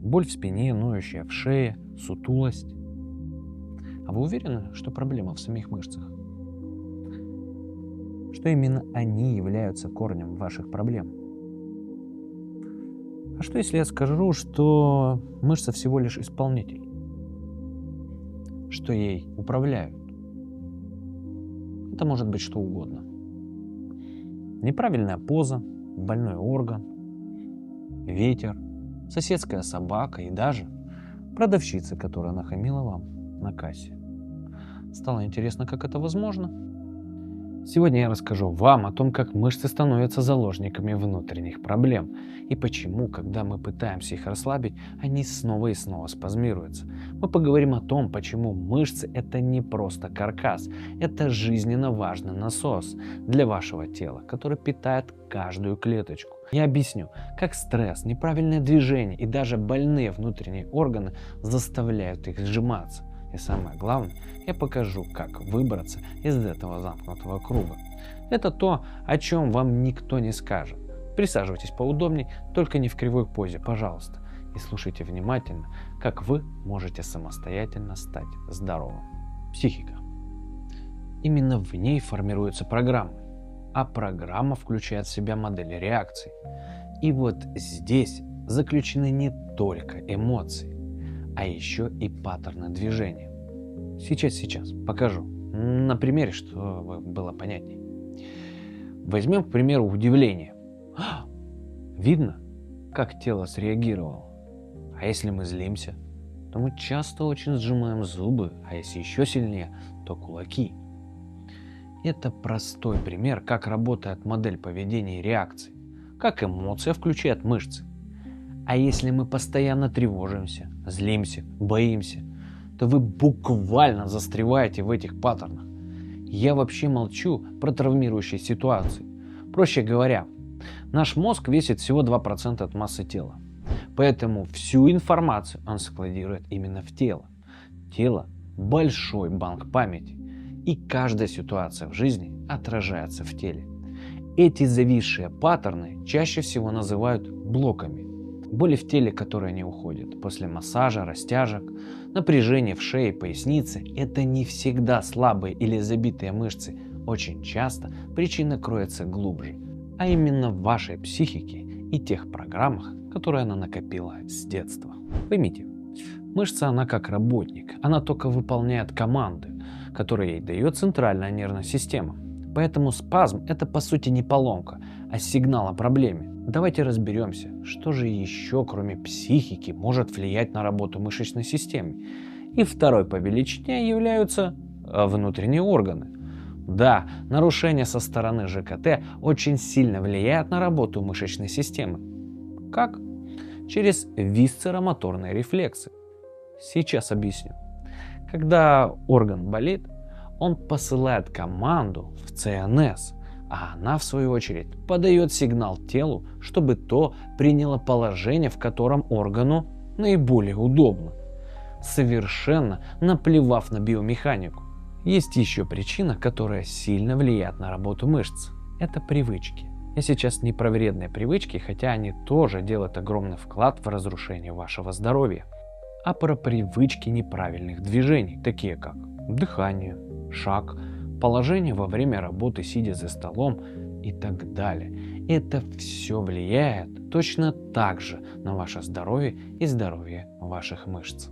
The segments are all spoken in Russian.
Боль в спине, ноющая в шее, сутулость. А вы уверены, что проблема в самих мышцах? Что именно они являются корнем ваших проблем? А что если я скажу, что мышца всего лишь исполнитель? Что ей управляют? Это может быть что угодно. Неправильная поза, больной орган, ветер, соседская собака и даже продавщица, которая нахамила вам на кассе. Стало интересно, как это возможно? Сегодня я расскажу вам о том, как мышцы становятся заложниками внутренних проблем и почему, когда мы пытаемся их расслабить, они снова и снова спазмируются. Мы поговорим о том, почему мышцы – это не просто каркас, это жизненно важный насос для вашего тела, который питает каждую клеточку. Я объясню, как стресс, неправильное движение и даже больные внутренние органы заставляют их сжиматься. И самое главное, я покажу, как выбраться из этого замкнутого круга. Это то, о чем вам никто не скажет. Присаживайтесь поудобнее, только не в кривой позе, пожалуйста. И слушайте внимательно, как вы можете самостоятельно стать здоровым. Психика. Именно в ней формируется программа. А программа включает в себя модели реакций. И вот здесь заключены не только эмоции, а еще и паттерны движения. Сейчас покажу. На примере, чтобы было понятнее. Возьмем, к примеру, удивление. Видно, как тело среагировало. А если мы злимся, то мы часто очень сжимаем зубы, а если еще сильнее, то кулаки. Это простой пример, как работает модель поведения и реакций, как эмоция включает мышцы. А если мы постоянно тревожимся, злимся, боимся, то вы буквально застреваете в этих паттернах. Я вообще молчу про травмирующие ситуации. Проще говоря, наш мозг весит всего 2% от массы тела. Поэтому всю информацию он складирует именно в тело. Тело – большой банк памяти. И каждая ситуация в жизни отражается в теле. Эти зависшие паттерны чаще всего называют блоками. Боли в теле, которые не уходят после массажа, растяжек, напряжение в шее, пояснице – это не всегда слабые или забитые мышцы. Очень часто причина кроется глубже, а именно в вашей психике и тех программах, которые она накопила с детства. Поймите, мышца она как работник, она только выполняет команды, которые ей дает центральная нервная система. Поэтому спазм – это по сути не поломка, а сигнал о проблеме. Давайте разберемся, что же еще кроме психики может влиять на работу мышечной системы. И второй по величине являются внутренние органы. Да, нарушение со стороны ЖКТ очень сильно влияет на работу мышечной системы. Как? Через висцеромоторные рефлексы. Сейчас объясню. Когда орган болит, он посылает команду в ЦНС, а она, в свою очередь, подает сигнал телу, чтобы то приняло положение, в котором органу наиболее удобно, совершенно наплевав на биомеханику. Есть еще причина, которая сильно влияет на работу мышц. Это привычки. Я сейчас не про вредные привычки, хотя они тоже делают огромный вклад в разрушение вашего здоровья, а про привычки неправильных движений, такие как дыхание, шаг, положение во время работы, сидя за столом и так далее. Это все влияет точно так же на ваше здоровье и здоровье ваших мышц.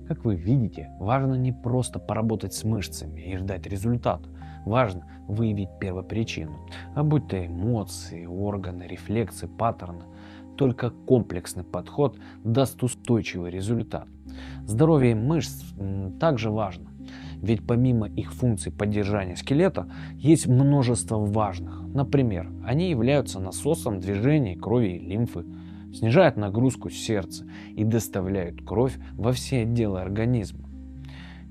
Как вы видите, важно не просто поработать с мышцами и ждать результата. Важно выявить первопричину, а будь то эмоции, органы, рефлексы, паттерны. Только комплексный подход даст устойчивый результат. Здоровье мышц также важно, ведь помимо их функций поддержания скелета, есть множество важных. Например, они являются насосом движений крови и лимфы, снижают нагрузку сердца и доставляют кровь во все отделы организма.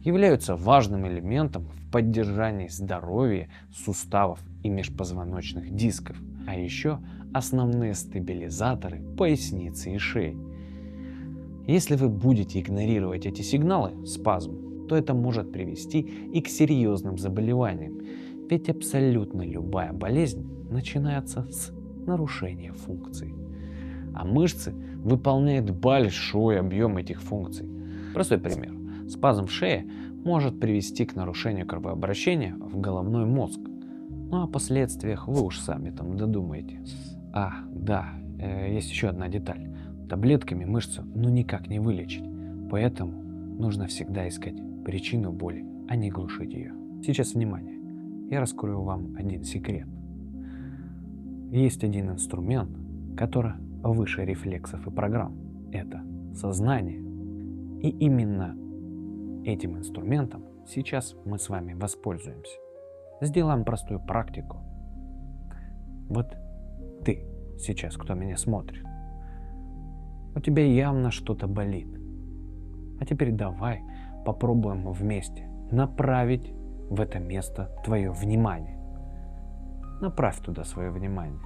Являются важным элементом в поддержании здоровья суставов и межпозвоночных дисков, а еще основные стабилизаторы поясницы и шеи. Если вы будете игнорировать эти сигналы, спазм, то это может привести и к серьезным заболеваниям, ведь абсолютно любая болезнь начинается с нарушения функций. а мышцы выполняют большой объем этих функций. Простой пример. Спазм в шее может привести к нарушению кровообращения в головной мозг. Ну, о последствиях вы уж сами там додумаете. Да, есть еще одна деталь. Таблетками мышцу никак не вылечить, поэтому нужно всегда искать причину боли, а не глушить ее. Сейчас внимание, я раскрою вам один секрет. Есть один инструмент, который выше рефлексов и программ. Это сознание. И именно этим инструментом сейчас мы с вами воспользуемся. Сделаем простую практику. Вот ты сейчас, кто меня смотрит, у тебя явно что-то болит. А теперь давай попробуем вместе направить в это место твое внимание. Направь туда свое внимание.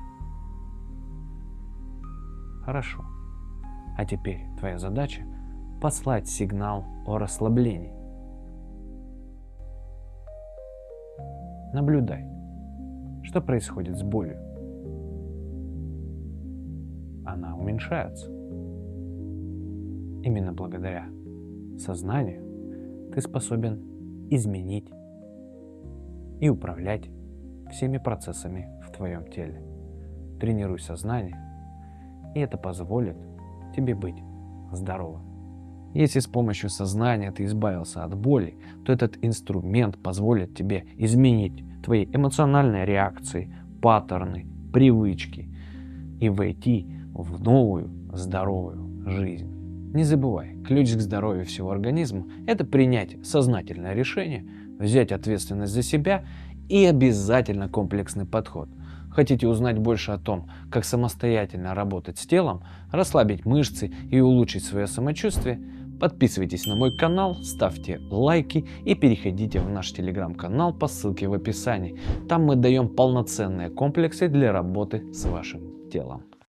Хорошо. А теперь твоя задача послать сигнал о расслаблении. Наблюдай, что происходит с болью. Она уменьшается. Именно благодаря сознанию ты способен изменить и управлять всеми процессами в твоем теле. Тренируй сознание, и это позволит тебе быть здоровым. Если с помощью сознания ты избавился от боли, то этот инструмент позволит тебе изменить твои эмоциональные реакции, паттерны, привычки и войти в новую здоровую жизнь. Не забывай, ключ к здоровью всего организма – это принять сознательное решение, взять ответственность за себя и обязательно комплексный подход. Хотите узнать больше о том, как самостоятельно работать с телом, расслабить мышцы и улучшить свое самочувствие? Подписывайтесь на мой канал, ставьте лайки и переходите в наш телеграм-канал по ссылке в описании. Там мы даем полноценные комплексы для работы с вашим телом.